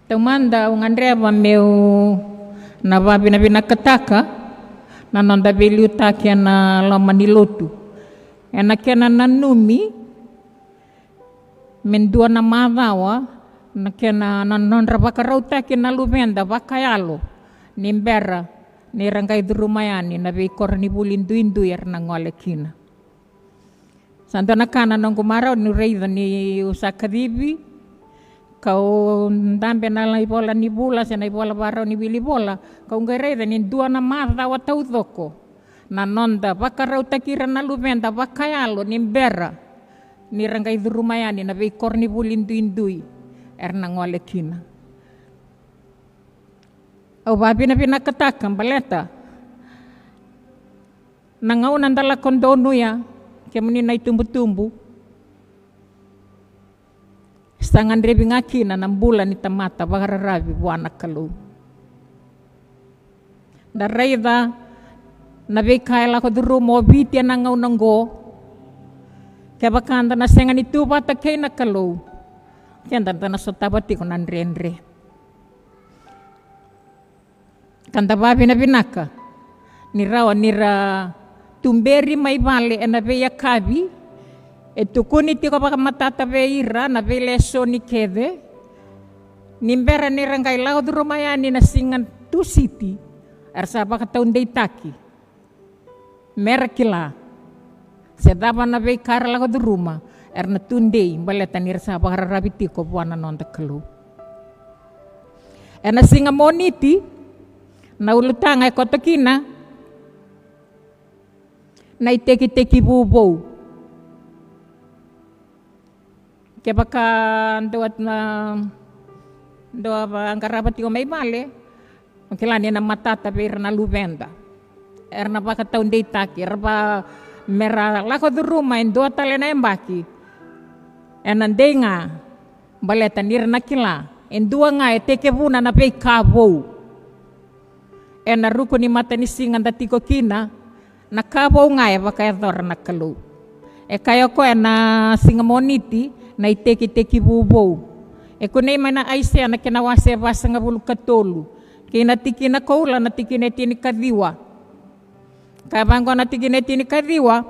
Tumanda ungandreva meu na vavi na vinakataka na nonda veliu taki na loma ni lotu. Ena kena nanumi mendua na madawa na kena nonra vakarau taki na luvenda vakayalo nimbera ni rangai durumayani na vikor ni bulindu-indu yar na ngolekina. Santo na kana nong kumaraw ni reida ni usakadibi kau dambe na la ibola ni bula sa na ibola baraw ni bili bola kau ngereda ni dua na mata wa taudoko na nonda bakarau takira na luvenda bakayalo ni mbera ni rangai durumayani na vikor ni bulindu-indui na ngolekina. O babi na pinakatakang baleta nangaw nandala kondono ya kaya muni na itumbu-tumbu stangan rebi ngakina ng bulan ni tamata bakararabi buwan kalu darayda nabikaila ko duru mo bitya nangaw nanggo kaya bakanda na sengan itu bata kay nakalu kaya nanda na sotabati ko nandre-andre kanta babi na binaka nirawa nira tumberi may bale na veya kabi etu kuniti ko baka matata veira na veleso ni kede nimbera ni rangai lao durumayani na singan tu city arsa baka taun deitaki merakila sedaba na vei karla ko duruma erna tundei baleta ni rasa baka rabiti ko buana nonda kalu erna singa moniti na ulutanga ko takina na iteki-teki bubou. Kaya baka doat na doa ang karabat ko may bale, magkilani na matata pero na luvenda. Na baka taon day taki, ba mera lako duruma in doa tali na embaki. Nanday nga, baleta nira na kila, in dua nga teke buna na pay kabou. Naruko ni mata ni singan dati ko kina, nakabaw nga baka edor nakalu. Kaya ko na singamoniti na iteki-teki bubow. Kunay man na aisya na kinawase basa nga bulu katolu. Kinatiki na kaula natiki na tini kadiwa. Kabang ko natiki na tini kadiwa,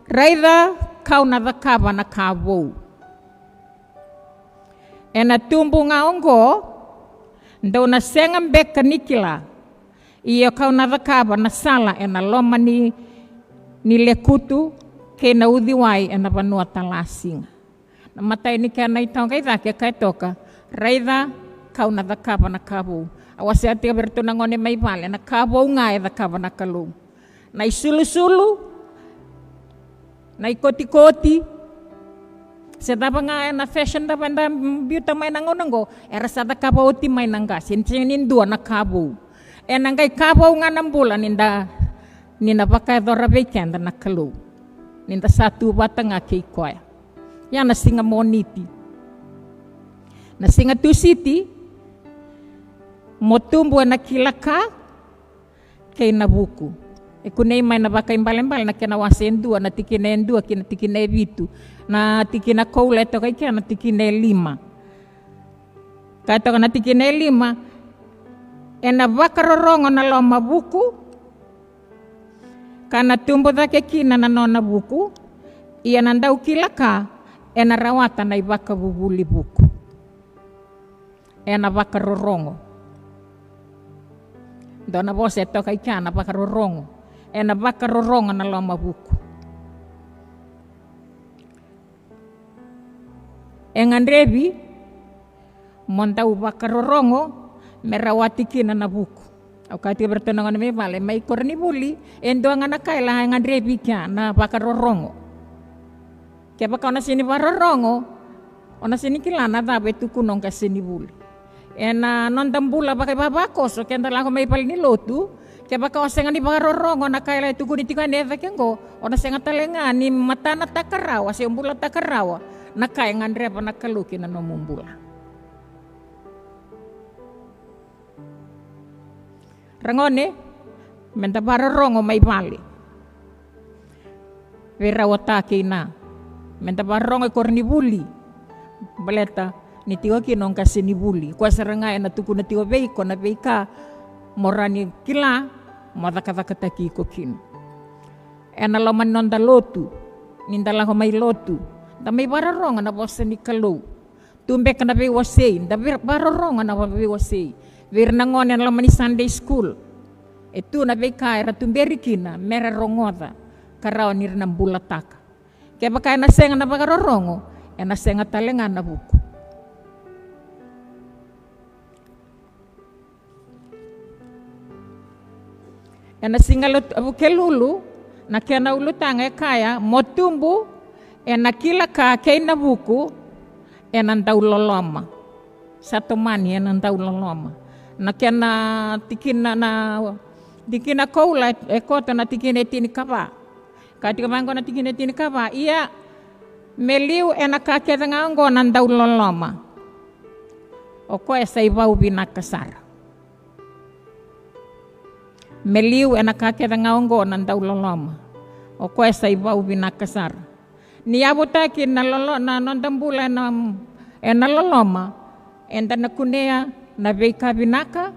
raida kau na dakaba na kabaw. Natumbu nga ongo, ndaw na sengam beka nikila. Iyo kau na dakaba na sala na loma ni lekutu kay na udiway na banua talasing. Namatay ni kaya na itong kay Zaki kay toka raida kau na dakaba na kabu. Awasi ati berto na ngone may bale na kabu nga dakaba na kalu. Na isulu-sulu, na ikoti-koti. Sedaba nga na fashion da banda beauty may nangonongo era sa dakaba uti may nangga. Sinsin dua na kabu. Nangay kabaw nga ng bulan ninda baka dora weekend na kalu. Ninda satu bata nga kay kwaya. Yan na singa moniti. Na singa tu city motumbu na kilaka kay nabuku. Kunay may na baka imbal-imbal na kinawasin dua na tikinayin dua kinatikinay bitu. Na tikina kaula ito kay kaya na tikinay 5. Kaya ito ka na tikinay 5 na bakarorongo na loma buku kana tumbo da kina na nona buku iya nandau kilaka na rawata na ibaka bubuli buku na bakarorongo dona bose to kay kana bakarorongo na bakarorongo na loma buku ngandrebi montau bakarorongo merawati kina na buku. Au kati bertenangan me vale mai korni buli endo nga nakaila nga drebi kya na bakarorongo. Kaya baka na sini bararongo ona sini kilana dabe tu kunong ka sini buli. Na nondambula baka babako so kenda la ko mai pal ni lotu kaya baka osenga ni bararongo nakaila tu kuniti ka neva kengo ona senga talenga ni matana takarawa si umbula takarawa nakaya nga dreba nakaluki na nomumbula. Rangone, menta bararongo may bali. Vera wataki na. Menta bararongo korni buli. Baleta, ni tiwa kinong kasi ni buli. Kwa saranga na tuku na tiwa veiko na veika morani kila madakadakataki ko kin. Na loman nonda lotu, nindala ko may lotu. Da may bararonga na bosa ni kalau. Tumbe ka na be wasay, da bararonga na be wasay. Vir nangon na loman ni Sunday school. Itu na be kaira tumberi kina mera rongoda karao ni ng bulataka. Kaya baka na senga na bagarorongo, na senga talenga na buku. Na singalo kelulu na kaya na ulutanga kaya motumbu na kila ka kay na buku nanda uloloma. Satu mani nanda uloloma. Na kaya na tikina kaula kota na tikina tini kapa. Katika mango na tikina tini kapa iya meliu na kaya nga ngo nanda uloloma. O ko sa ibau binakasara. Meliu na kakeda ngaongo nanda uloloma. O ko sa ibau binakasar. Niabutaki na lolo na nondambula na loloma. Enda na kunea na veika binaka.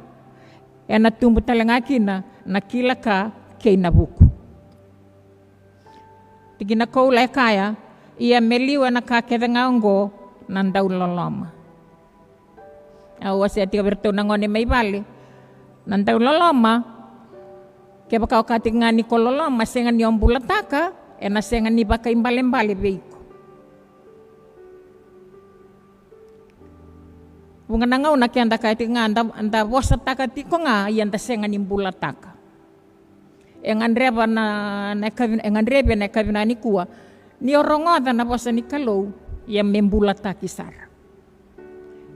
Na tumbu talangaki na kila ka kay nabuku. Tigina kaula kaya iya meliu na kakeda ngaongo nanda uloloma. Awasi ati kaberto nangone may bali. Nanda uloloma. Kaya baka wakati nga ni kololo, masenga ni ombulataka, nasenga ni baka imbali-mbali beiko. Bunga na nga una kaya anda kahit nga, anda wasataka tiko nga, iyan da senga ni imbulataka. Engandreba na kabina ni kuwa, ni orongoda na wasa ni kalau, iyan membulataki sara.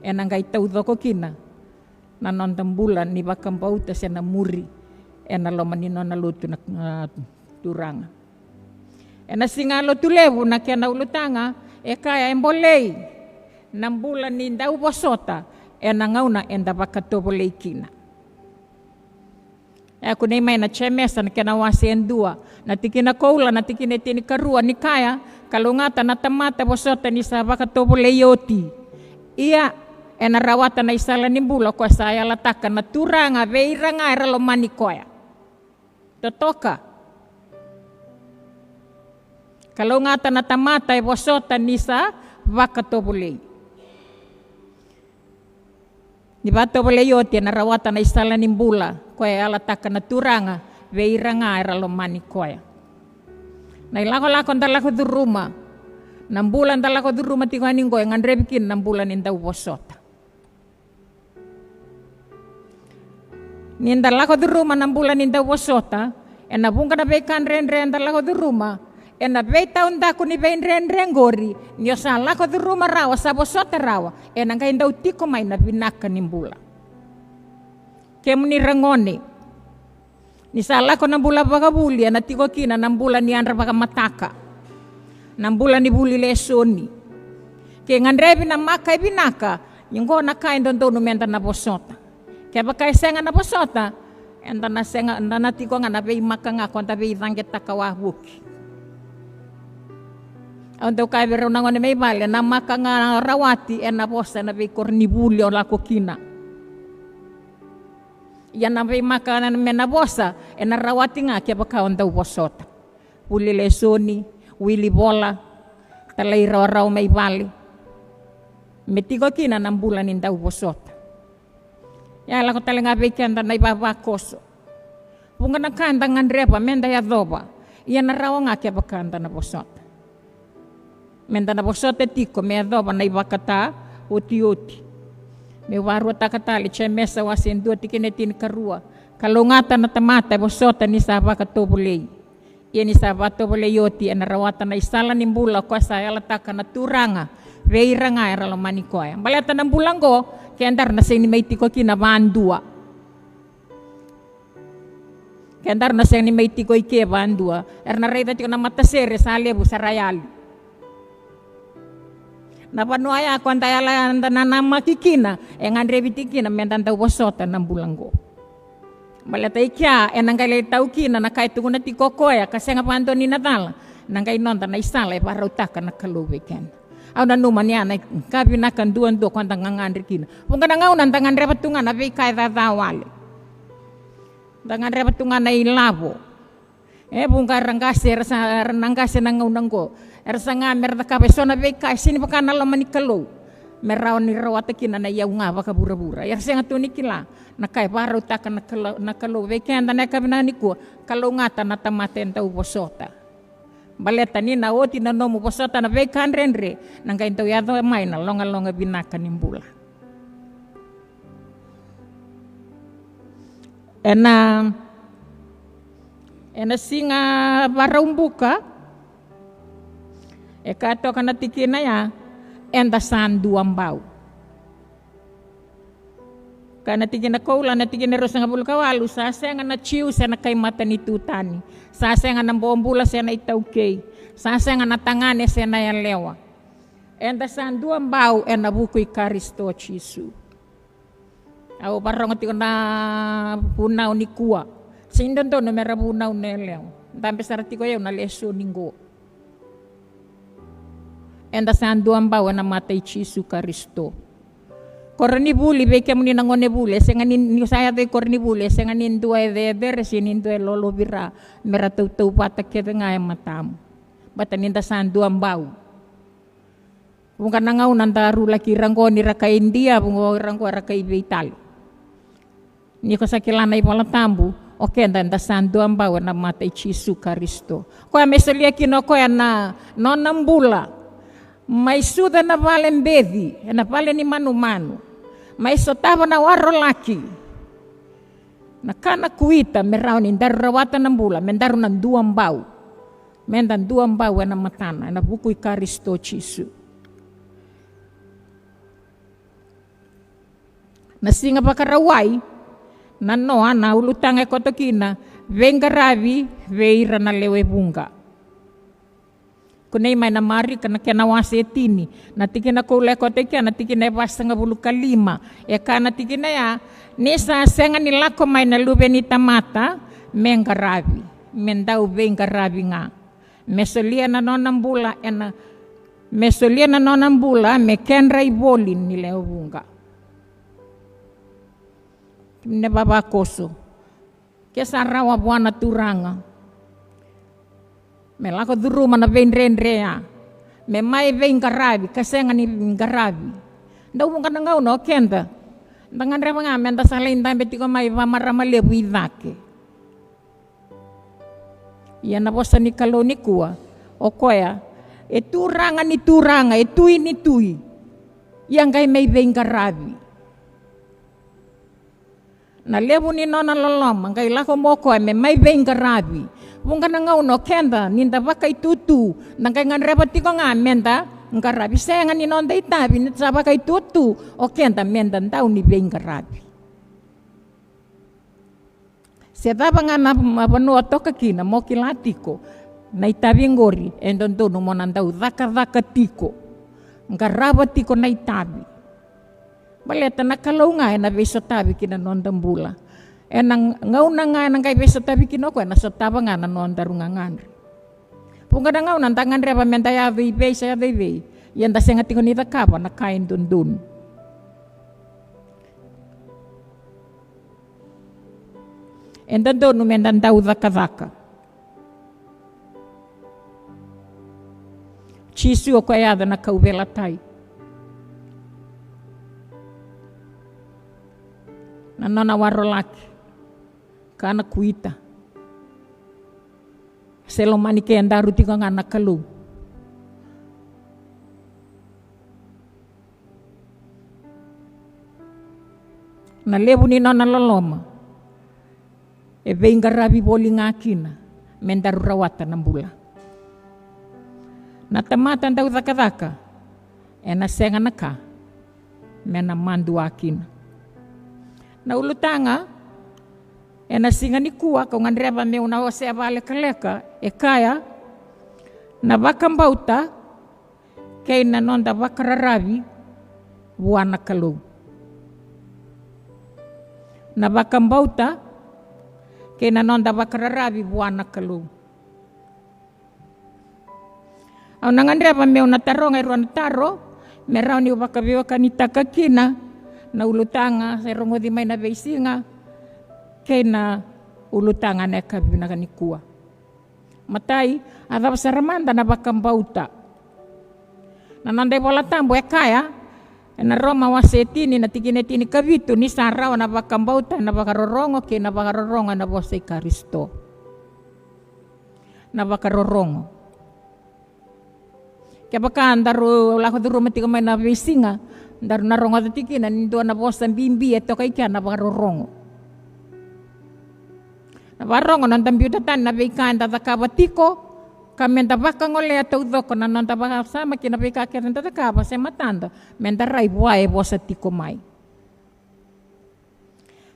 Enang kay taudo ko kina, nanondang bulan ni baka mbauta siya na muri. Na lomanino na luto na turanga. Na singalo tulevu na kaya na ulutanga, kaya embolei, nambulan ni daw bosota, na ngauna enda baka tobolei kina. Ako na may na chemesa na kinawasi endua, na tikina kaula, na tikina tini karua ni kaya, kalungata na tamata bosota ni sa baka tobolei yoti. Iya, narawata na isala ni mbula kwa saya lataka na turanga, veira nga eralomani koya. Totoka. Kalau ngata na tamata bosota nisa baka tobulei. Ni bato boleh yoti na rawata na isala nimbula koya alataka na turanga veira nga era lomani koya. Na ilako ndalako du rumah. Nambula ndalako du rumah tiko aningo yang andrebikin nambula ninda bosota. Ninda lako di rumah 6 bulan ninda wasota, na bunga na bekan ren lako di rumah, na be taon da ko ni be ren gori, niyo sa lako di rumah rawa sa wasota rawa, na kay daw tiko may na binaka nimbula. Kemo ni rangoni, ni sa lako ng bula baga buli, na tiko kina ng bula ni andra baga mataka, ng bula ni buli lesoni. Kaya ngandrebi na makay binaka, yung ko nakain doon numenta na wasota. Kaya baka senga na bosota, enda na senga na tiko nga na be maka nga konta be idangget takawahuk. Ando kay bero nangon may bale na maka nga rawati na bosa na be kornibuli o lako kina. Yan na be maka na mena bosa na rawati nga kaya baka onda bosota. Uli lesoni, wili bola, talay raw may bale. Metiko kina ng bulan indaw bosota. Ya lako talenga bekenda na ibaba koso. Bunga na kanda ngandrepa menda ya doba. Iya na rawa nga kaya bakanda na bosota. Menda na bosota tiko me doba na ibakata uti. Me waru takatali che mesa wasin dua tikinetin karua. Kalungata na tamata bosota ni sabaka tobulei. Iya ni sabaka tobulei yoti na rawata na isala nimbula kwa saya lataka na turanga. Veira nga era lomani koya. Balata ng bulanggo, kaya andar na siyang ni may tiko kinabandua. Kaya andar na siyang ni may tiko ikebandua. Na reda tiko na matasere sa alebu sa rayal. Napanuaya ako ang tayala na makikina. Ang andrebitikina mentanda wasota ng bulanggo. Balata ikya, nanggalay tau kina na kahit tungo na tiko koya kasi nga pando ni Natal. Nanggay nonda na isala para utaka na kaluwiken. Au na numan ya na kabi na kan duan do kwanta ngangandri kina. Punga na ngau nan tangan repatungan na vei kai tatawale. Tangan repatungan na ilabo. Punga rangase rasa rangase na ngau nangko. Rasa ngamer ta kabe so na vei kai sini pakana lo manikalo. Merau ni rawata kina na yau nga baka bura-bura. Ya senga tu nikila. Na kai baru takan na kalau vei kai na kabe na niku. Kalau ngata na tamaten tau posota. Baleta ni na oti na nomu posota na vei kanrenre nang kain tau yato mai na longa binaka nimbula. Ena singa baraumbuka kato kana tikina ya enda sandu ambau. Kana tigina koula na tigina rosa nga bulkawalu sa senga na chiu sa na kay mata ni tutani sa senga na bombula sa na itaukay sa senga na tangane sa na yan lewa enda sandu ambau ena bukoy Karisto Chisu au parang tiko na punaw ni kuwa sindon to no mera punaw na lewa tampe sarati ko yaw na leso ninggo enda sandu ambau ena matay Chisu Karisto. Korni buli beke muni nangone bule senga ni saya te korni bule senga nin dua de beresin dua lolo bira mera tau pata ke ngai matam bata ninda sandu ambau bukan nangau nantaru laki rangko ni raka India bungo rangko raka Ital ni ko sakilana ipala tambu oke nda sandu ambau na mata Chisu Karisto ko amesolia kino ko na nonambula mai suda na valen bevi na valen ni manu mai sotava na waro laki na kana kuita merau ni daru rawata ng bula mendaru ng duang bau mendan duang bau na matana na bukoy Karisto Chisu na singa pakarawai na noa na ulutang ekotokina venga ravi veira na lewe bunga kunay may namari ka na kinawasi etini natikin na kule ko teki natikin na basta nga bulu kalima ka natikin na ya nisa senga nila ko may nalube ni tamata mengarabi mendau bengarabi nga mesolia na nonambula mesolia na nonambula mekenra ibolin nila ubunga ne baba koso kesa rawa buana turanga me lako duru mana vein renrea me mai vein garabi kasenga ni garabi ndau bunga ngau no kenda ndangan reba nga menda salain tambe tiko mai va marama lebu idake ya na bosa ni kaloni kuwa okoya turanga ni turanga tui ni tui yang kai mai vein garabi na lebu ni nona lolom ngai lako moko me mai vein garabi bunga ngau no kenda ninda bakai tutu nangkai ngan repati ko nga menda ngarabi senga ni nonda itabi ni sa bakai tutu o kenda menda ndau ni beng ngarabi sedaba nga na mapano to kakina mo kilatiko na itabi ngori endondo no monandau daka tiko ngaraba tiko na itabi baleta na kalau nga na beso tabi kina nonda mbula enang ngau na nga nang kay beso tabi kinoko na sa taba nga na noon darungangan punga na ngau nang tangan reba menta ya vei sa vei yan da senga tiko nita kapa na kain dun enda do no mendan dau daka Chisu ko ayada na kaubela tai na nona waro laki kana kuita selomani ke andaru tiko ngana kalu na lebu ni nona loloma venga rabi boli ngakina mendaru rawata nambula na tamata ndau daka ena senga naka mena mandu akina na ulutanga ena singa ni kuwa kung andreba me una ose abale kaleka kaya na bakambauta kay na nonda bakararabi buwana kalu na bakambauta kay na nonda bakararabi buwana kalu Au nangandrea pa meu na taronga i ruana taro, me rau ni upakaviwa kanitaka kina, na ulutanga sa rongo di may na beisinga, kay na ulutanga na kabina kanikua. Matai, ada saramanda na bakambauta. Nananday wala tambo kaya, na Roma wasetini na tiginetini kavitu ni sarawa na bakambauta na bakarorongo kay na bakarorongo na bose Karisto. Na bakarorongo. Kaya baka andaru lako duru mati kamay na beisinga, andaru narongo tatikina nindo na bose bimbi eto kay kaya na bakarorongo. Nabarongo nandang biudatan na beikan tatakabatiko kami tabaka ngole atau doko na tabaka sama kina beika keren tatakaba se matanda mendarai buai bosa tiko mai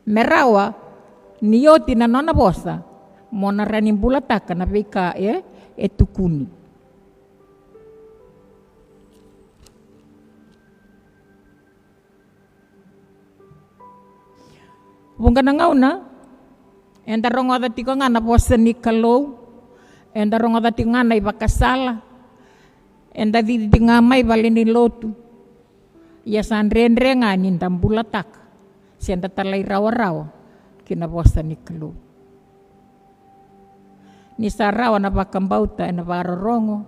merawa nioti na nona bosa mona ranim bulataka na beika etukuni bunga na ngauna enda rongo dati ko nga na bosa ni kalau, enda rongo dati nga na ibakasala, enda di nga may balini lotu, ya san rendre nga nindang bulatak, senda talay rawa-rawa, kina bosa ni kalau. Ni sarawa na bakambauta, na warorongo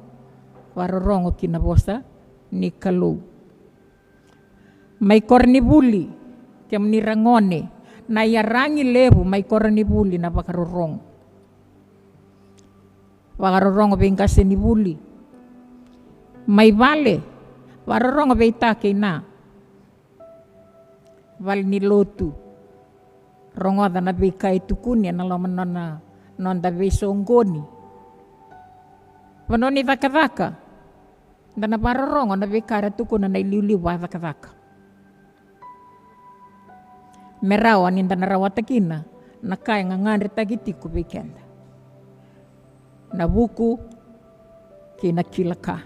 kina bosa ni kalau. May kornibuli, kem ni rangone, na yarangi lebu may koranibuli na bakarorong. Bakarorong bingkas ni buli. May vale. Barorong beitake na. Val ni lotu. Rongoda na beikay tukuni na laman na non da besonggoni. Panoni takataka. Na barorong na beikara tukuna na iliuliw takataka. Merawa ninda narawatakina na kaya nga ngandre tagitiku bekenda na buku kina kilaka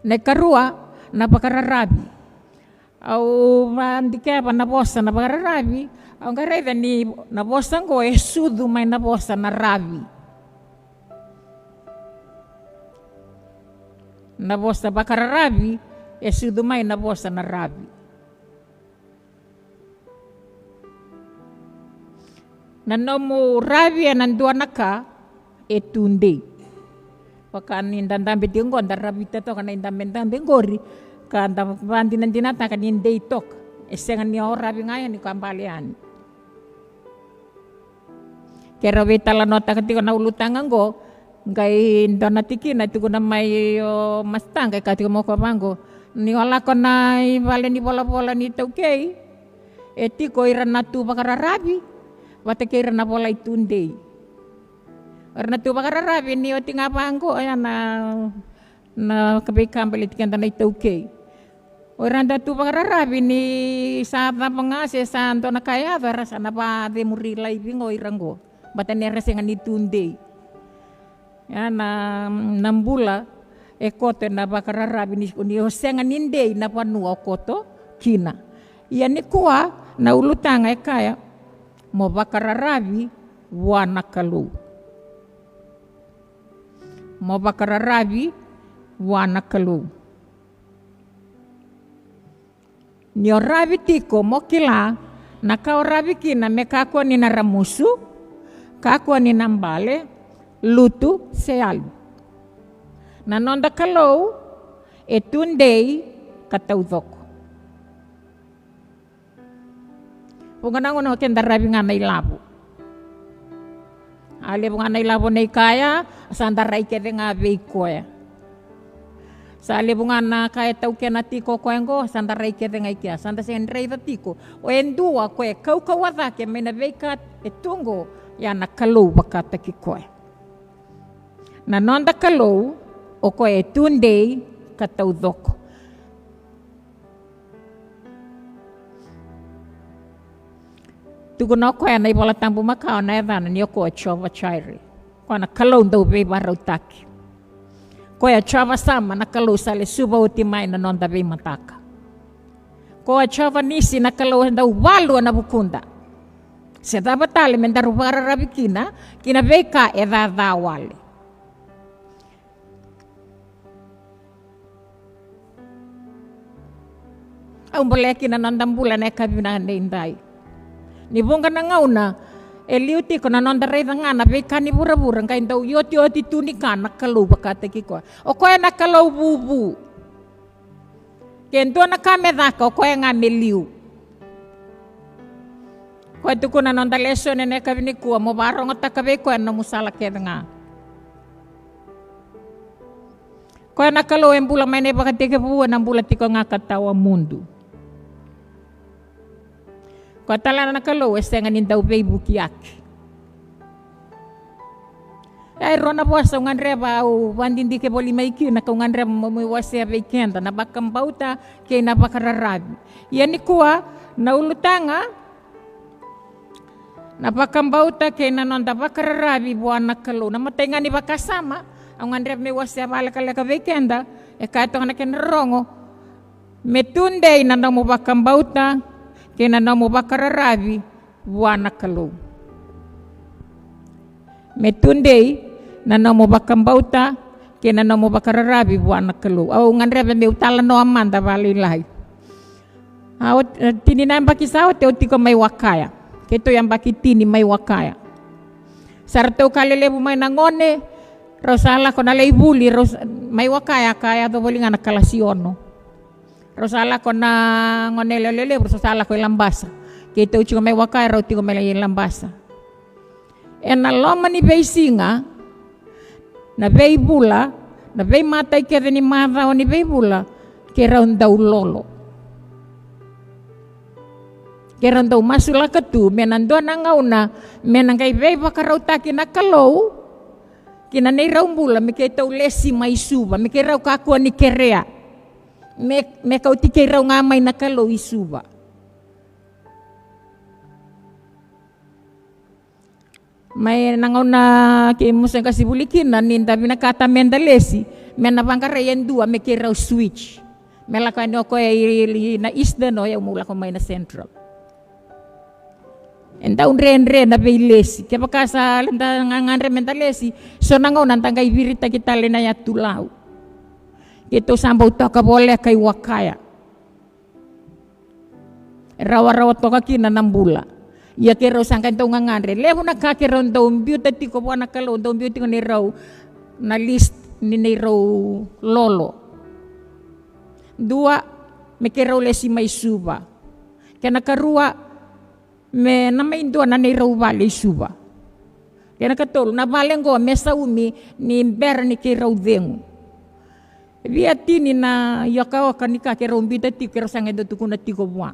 na karua na bakararabi au mandikeba na bosa na bakararabi au ngareda ni na bosa ngo esudu mai na bosa na rabi na bosa bakararabi esudu mai na bosa na rabi. Nanomu rabi nandua naka etunde. Pakan indandambe tinggo andar rabi tato kana indambe ngori kanda bandi nandinata kan inde tok. Esengan ni rabi ngaya ni kambalian. Kera betala nota ketika na ulutangan go ngai donatiki na tuku na mai mastang kai katiko mo kapango ni wala ko na vale ni bola ni tokei. Etiko iranatu bakara rabi. Wate kira na bola itunde. Karena tu bakararabi ni oti ngapangko ayan na kabekam balit kanta na ito okay. Oranda tu bakararabi ni saat na pangase santo na kaya rasa na pa de murila ibingo irango. Bata ni resengan itunde. Yan na nambula ekote na bakararabi ni hosengan inde na panua koto kina. Yan ni kuwa na ulutang ay kaya mo bakararabi wana kalu. Mo bakararabi wana kalu. Nyo rabi tiko mo kila na kau rabi kina me kakwa ni naramusu, kakwa ni nambale, lutu sealu. Nanonda kalau etundei kataudoko. Punganango no kenda rabi nga may labo. Ale nga nay labo na kaya, sanda ray kede nga veikoya. Sa ale nga na kaya tau kena tiko koengo, sanda ray kede nga ikia, sanda sen ray tiko. O endua koe kau kawada ke may na veikat etungo ya na kalau bakata ki koe. Na nonda kalau o koe etundei kataudoko. Tuguno ko na ibola tambu makao na edana ni ko chova chairi. Ko na kalau do be barutaki. Ko ya chova sama na kalau sale suba utimai na nonda be mataka. Ko chova nisi na kalau nda walu na bukunda. Se daba tale mendaru bararabikina kina be ka edada wale. Au boleki na nondam bulan e kabina ndai. Ni bunga na ngauna eliuti ko na nonda rei ngana be kani bura-bura kai ndau yoti tuni kana kalu bakate ki ko. O ko na kalau bubu. Kento na kamera ko nga meliu. Ko tu ko na nonda leso ne kabini ko mo barong ta kabe ko na musala ke nga. Ko na kalau embula mene bakate ke bu na bula tiko nga katawa mundo. Ko tala na kalau estenga ni dau Facebook yak. Ai rona bosa nganreba au wandindi ke boli maiki na ko nganreba mo wase weekend na bakambauta ke na bakararabi. Yani kuwa na ulutanga na bakambauta ke na nonda bakararabi buana kalau na matenga ni bakasama ang nganreba me wase bala kala ka weekend e ka to na ken rongo metunde na mo bakambauta kena namo bakararabi buana kalau. Metundei na namo bakambauta kena namo bakararabi buana kalau. Au nganrebe me utala no amanda balilai. Au tini na mbaki sao te utiko mai wakaya. Keto yang baki tini mai wakaya. Sarto kalelebu mai nangone rosala kona leibuli mai wakaya kaya to bolinga na kalasiono. Rosala ko na ngonelelele rosala ko lambasa kito uchi ko may wakai roti ko may lambasa na loma ni beisinga na beibula na bei matay ke ni mata o ni beibula ke raun daw lolo ke raun daw masula katu menando na ngauna menang kay bei bakarauta kinakalo kina nei raun bula me ke tau lesi mai suba me ke rau kaku ni kerea me kau tike rau ngamay na kalau isuba. May nangaw na kimusang kasi bulikin na ninda binakata mendalesi mena bangkarayan dua me kirau switch. Mela ka no ko na isda no ya mula ko may na central. Enda unre na beilesi kaya pakasa lenda nganre mendalesi so nangaw nantang kay birita kita lena ya tulau. Ito sambaw to ka boleh kay wakaya. Rawa-rawa to ka kina nambula. Ya kero sangkan to ngangandre. Levo na ka kero ndo mbiuta tiko buana kalo ndo mbiuta ni raw na list ni raw lolo. Dua me kero lesi may suba. Kaya nakarua me namaindua na ni raw bali suba. Kaya nakatolo na balengo me saumi ni ber ni kero dengu. Via tini na yakawa kanika kero mbita ti kero sange do tukuna tiko bua.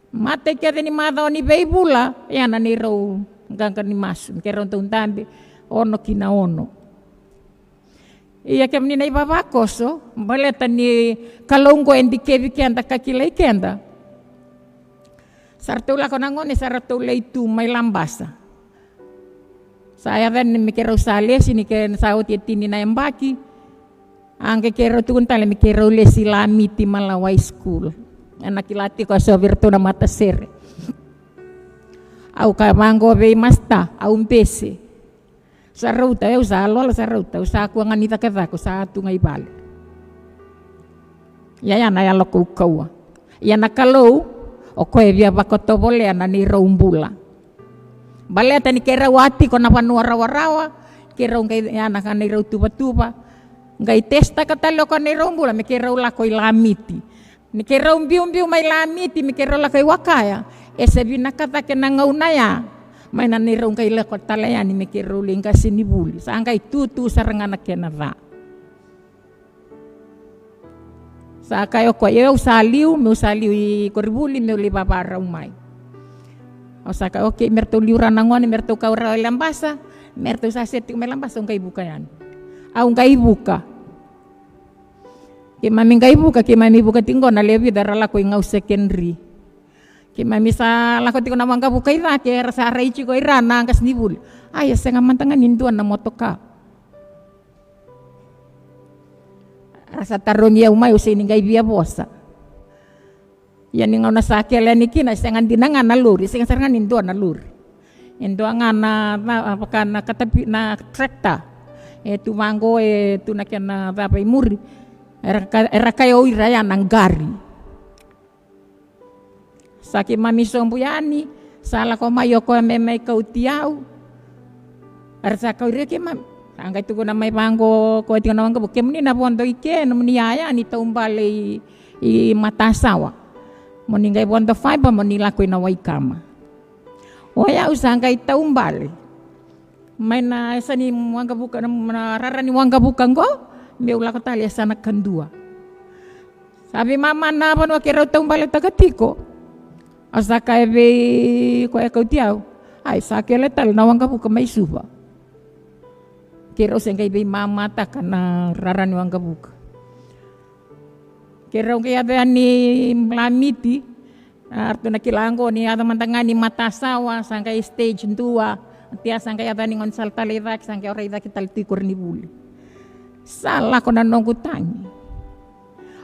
Mate kere ni mata ni beibula ya na ni ro ngangka ni masu kero tuntambe ono kina ono. Iya kem ni nai babakoso baleta ni kalongo endi kevi kenda kakila ikenda. Sartula konangone sartula itu mai lambasa. Saya dan mikero sale sini ke sauti tini na embaki. Angke kero tukun tale mi kero lesi lamiti malawai school. Anak kilati ko so virtu na mata sere. Au ka mango be masta au mpese. Saruta eu sa lola saruta usa ku nganita keva ko sa tu ngai bale. Ya na ya loko kawa. Ya nakalo o ko e via bakoto bole ana ni rombula. Bale tani kera wati ko na panua rawa-rawa. Kera ngai ana kan ni tuba-tuba. Ngai testa katalo ka ni rombula me kera ula ko lamiti. Ni kera umbiu mai lamiti me kera ula kai wakaya. Ese binakata ke nangaunaya. May na ni rong kai la ko talaya ni me kera uling ka sinibuli. Sa angkai tutu sarangana kenara. Sa kayo ko eu saliu me saliu I koribuli me uli babara umay. O sa ka okay merto liuran nangon merto ka ora lambasa merto sa seti me lambasa ngkai buka yan. Au ngai buka. Ke mami ngai buka ke mami buka tinggo na lebi darala ko ngau secondary. Ke mami sa lako tiko na mangka buka ira ke rasa raichi ko ira na angkas nibul. Ay senga mantangan ninduan na motoka. Rasa tarong ya umay usini ngai bia bosa. Yani ngau na sakela niki na senga dinangan na luri senga sarangan ninduan na luri. Ninduan na apakah na katapi na trekta. Tu mango tu na kena apa imuri era kayo iraya nang gari Saki mami sombuyani sala ko mayo ko memay kau tiau. Arsa kau reke mam. Angkai tu na may panggo ko tingnan naman ko kemni na bondo ike no niaya ni taumbale i matasawa. Moningay bondo fiber monila ko na waikama. Oya usangkai taumbale. May na isa ni wangga buka na rara ni wangga bukan ko me ula ko tali sana kandua. Sabi mama na pano kira taumbale tagatiko. Asa kay be ko ikaw tiaw. Ay sakele tal na wangga buka may suba. Kira usang kay be mama ta kana rara ni wangga buka. Kira kaya ada ni mlamiti arto na kilango ni ada mantangani matasawa sangkay stage 2 tia sangkay ada ni ngonsal talivak sangkay ora ida kita tikur ni buli. Salah ko na nongkutangi.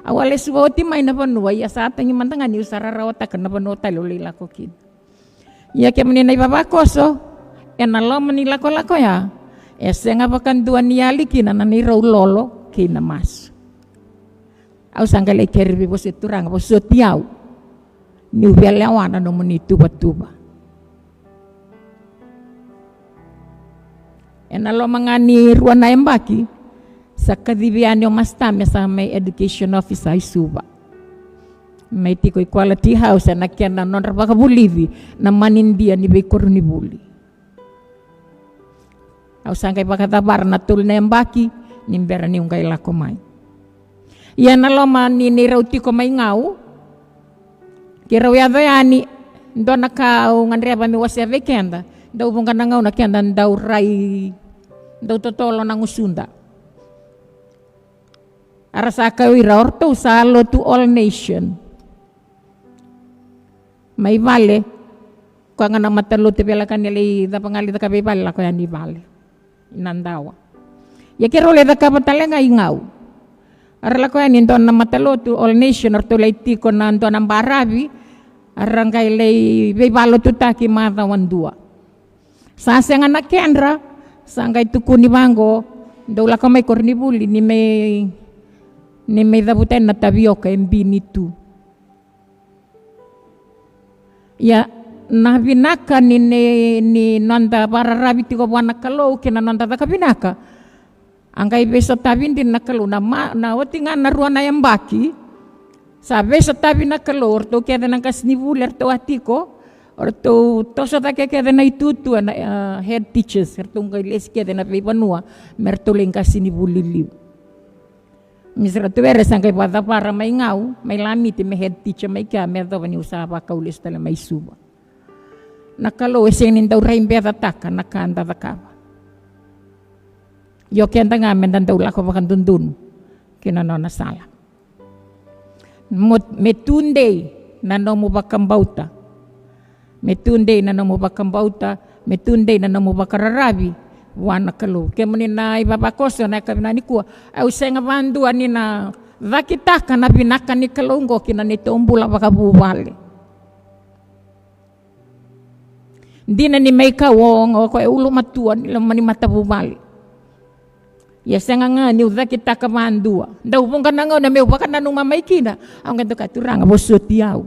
Awale suoti may na panua ya sa ating mantangani usara rawata kana panua talulila ko kin. Ya ke menina ibabakoso enalo menila ko lako ya. Esenga pakan dua niali kina nani raw lolo kina mas. Au sangkay kerbi bos iturang bos sotiau. Ni ubele awana no menitu batuba. Enalo mangani ruana embaki. Sa kadibian yung mastame sa may education office ay suba. May tiko equality house na kyan na non rabaka bulivi na manindian ni Bekor ni Buli. Au sangkay pakatabar na tul na embaki nimbera ni ungkay lakomay. Yan na loman ni niraw tiko may ngaw. Kiraw yado yani do nakao ngandreba mi wasya vekenda. Daw bunga na ngaw na kenda daw ray daw totolo ng usunda. Arasa kawira orto salo to all nation. May vale. Kung nga nang matalo tibela kanili da pangali da kabibal ko yan di vale. Inandawa. Ya kiro le da kabatale nga ingaw. Arala ko yan indon na matalo to all nation orto laiti ko na indon ang barabi. Arang kay lay bibalo to taki mata wandua. Sasa nga nakendra sangkay tukuni bango. Daula ko may kornibuli ni may dabutan na tabioka mbini tu. Ya nabinaka ni nanda para rabi tiko buwan nakalo kina nanda da kabinaka. Ang kay beso tabin din nakalo na wati nga naruan na yung baki. Sa beso tabi nakalo orto kaya nang kasnibuler to atiko orto toso ta kaya na itutu na head teachers orto kay les kaya na pipanua mertuling kasnibuliliw. Misra tuwere sangkay pada para may ngaw, may lamiti, may head teacher, may kaya, daw ni usapa kaulis tala may suba. Nakalo, esinin daw rin beta taka, nakanda takaba. Yo kenda nga, mendan daw lako bakan dundun, kinano na sala. Metunday, nano mo bakang bauta. Metunday, nano mo bakang bauta. Metunday, nano mo bakararabi. Wana kalu kemunin na ibabakoso na kabinani kuwa au senga bandu ani na vakitaka na binaka ni kalongo kina nito umbula bakabubale ndina ni maika wong o ko ulu matuan ila mani matabubale ya senga nga ni vakitaka bandu nda upong kanangaw na meu baka nanung mamaikina ang ganto katuranga bosotiaw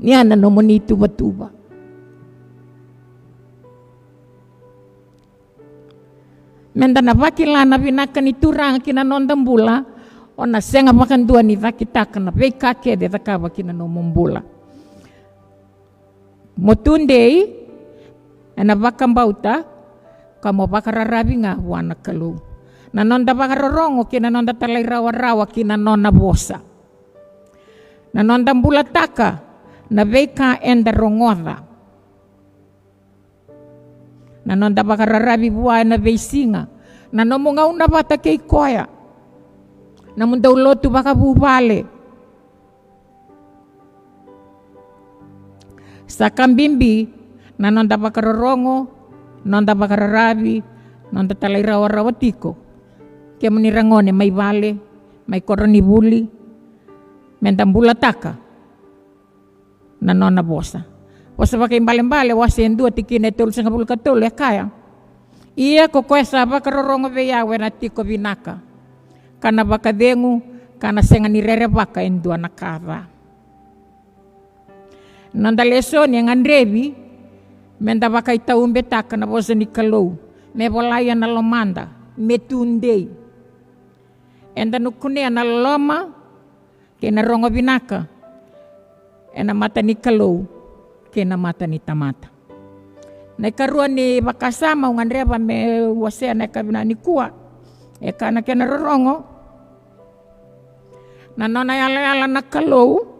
niya na no monito batuba. Menda na vakila na binaka ni turang kina nondambula ona senga makan dua ni vakitaka na veka ke de takaba kina no mumbula. Motundei ana vakambauta kamo bakararabi nga wana kalu. Na nonda bakarorongo kina nonda talay rawa-rawa kina nona bosa. Na nonda mbulataka na veka enda rongoda. Na nonda bakararabi buhay na beisinga. Na nomunga una bata kay koya. Na munda ulotu baka bubale. Sa kambimbi, na nonda bakarorongo, nonda bakararabi, nonda talay rawa-rawa tiko. Kaya munirangone may bale, may koronibuli, mendambulataka. Na nona bosa. Wasa pakai bale-bale wasa yang dua tikine tul sa kabul katul ya kaya. Iya ko kwesa bakarorongo beyawe na tiko binaka. Kana bakadengu kana senga ni rere baka endua nakara. Nanda lesoni yang andrevi menda bakai taumbe taka na bosa ni kalou me bolaya na lomanda metundei enda nukune na loma ke na rongo binaka ena mata ni kalou ke na mata ni tamata na karua ni bakasama ungandreva me wasea na kabina ni kuwa e kana ke na rongo na nona yala na kalou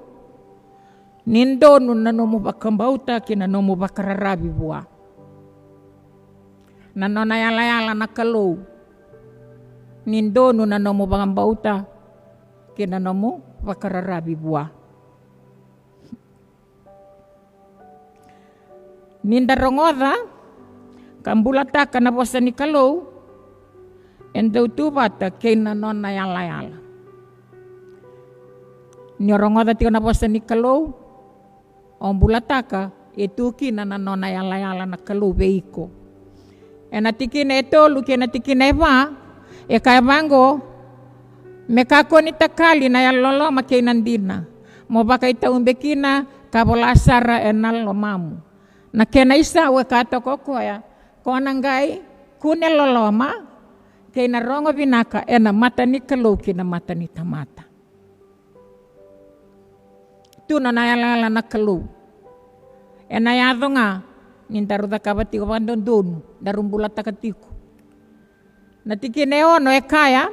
nindonu na nomu bakambauta ke na nomu bakararabi bua na nona yala na kalou nindonu na nomu bakambauta ke na nomu bakararabi bua ninda rongoda kambula taka na bosa ni kalou endo tubata ke na nona yala ni rongoda tika na bosa ni kalou ombula taka etuki na nona yala na kalou veiko ena tikina etolu ke na tikina eva e kai bango me kakoni takali na yalolo make nandina mo baka itaumbe kina kabola sara enal lomamu na kena isa we kato kokoya kona ngai kune loloma ke na rongo binaka ena mata ni kalou ke na mata ni tamata tu na yala na kalou ena yado nga nindaru da kabati ko bandondonu darumbula takatiku na tikine ono e kaya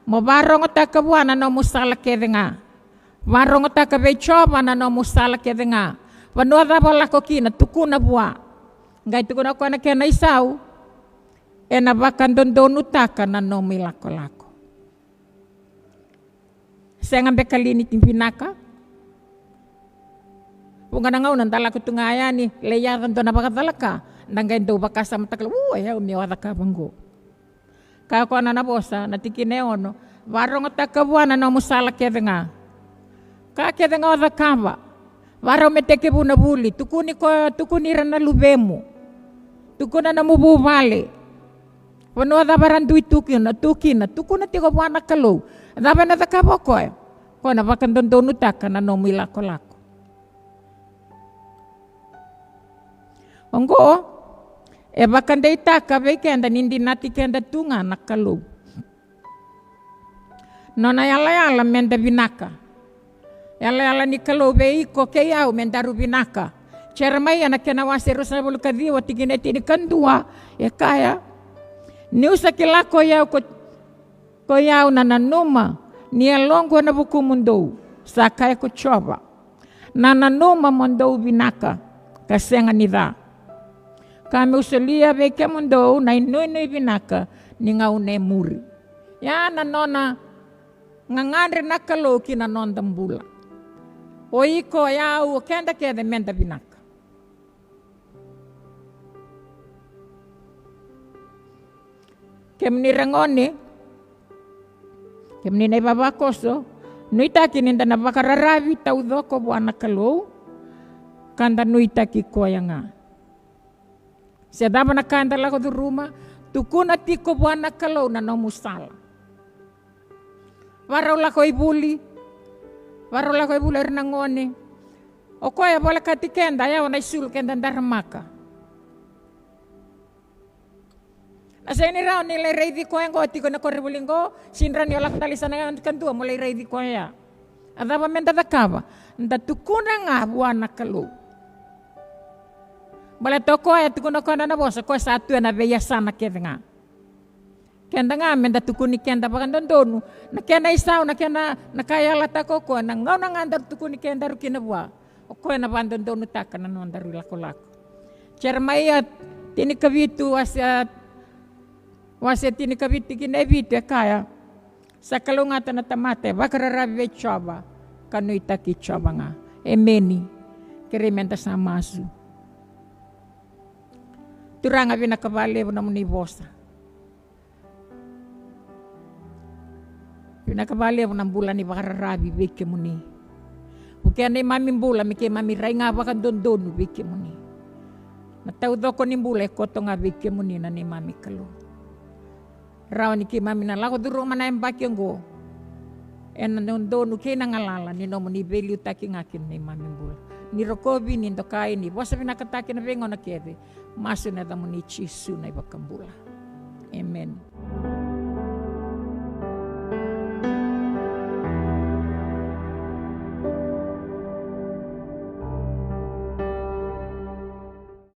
mo barongo takabuana no musala kedenga barongo takabechoba na no musala kedenga vanua da bola kokina tukuna bua ngai tukuna ko na kena isau ena bakandondonu taka na no milako lako senga bekalini timpinaka punga na ngau nandala ko tungaya ni leyaran to na bakatalaka nangay do bakasa matakla ya umiwada ka banggo ka ko na bosa na tikine ono warong takabuana no musala kedenga ka kedenga oda kamba waro meteke buna buli tukuni rana lubemu tukuna na mubu vale wano da barandu tukina tukuna tiko buana kalou da bana da kaboko ko na bakandondonu taka na no milako lako Ongo, e bakanda itaka bekenda nindi nati kenda tunga na kalou. Nona yala menda binaka. Yala ni kalou beiko ke yau mendaru binaka. Cermai anak kena wasiru sa bulu kadiwa tigineti ni kandua e kaya. Ni usa kila ko yau na nanuma ni alongo na buku mundo sa kaya ko choba. Na nanuma mundo binaka kasenga nida. Kami usalia beke mundo na inoi binaka ni ngau ne muri. Ya na nona ngangandre na kalou ki na non dambula. O iko ya u kenda menda binaka. Kemni rangone, kemni na babakoso, nuita kininda na bakararavi tau doko buana kalou, kanda nuita ki koyanga. Sedaba na kanda lako di rumah, tukuna tiko buana kalou na no musala. Warau lako ibuli rinangone. O koya bola kati kenda ya wana isul kenda ndaramaka. Asa ini rao nilai reidi koya ngo tiko na koribulingo, sinran yolak talisana yang kantua mulai reidi koya. Adaba menda dakaba, nda tukuna nga buana kalou. Bala toko ya tukuna kona na bosa ko satu na beya sana kedenga. Kenda nga menda tukuni kenda bakandondonu. Na kena isau na kena nakaya lata koko na ngau na ngandar tukuni kenda rukina bua. O ko na bandondonu taka na nondaru lako. Cermaya tini kavitu wasa tini kavitu kina evitu kaya. Sa kalungata na tamate bakararabe choba kanuita ki choba nga. Emeni kirimenta sa masu. Turanga binakabali mo naman ni bosa. Binakabali mo ng bulan ni bakararabi beke mo ni. Bukan ni mami bula miki mami ray nga baka dondon beke mo ni. Natawdo ko ni bula ko to nga beke mo ni na ni mami kalo. Raw ni ki mami na lako duro man ay bakyong go. ena nondonu kena ngalala ni nomo ni value taki ngakin ni mamimbula ni rokobi ni ndokai ni wasa vinakataki na vengo na kede masu na damu ni chisu na ibakambula. Amen.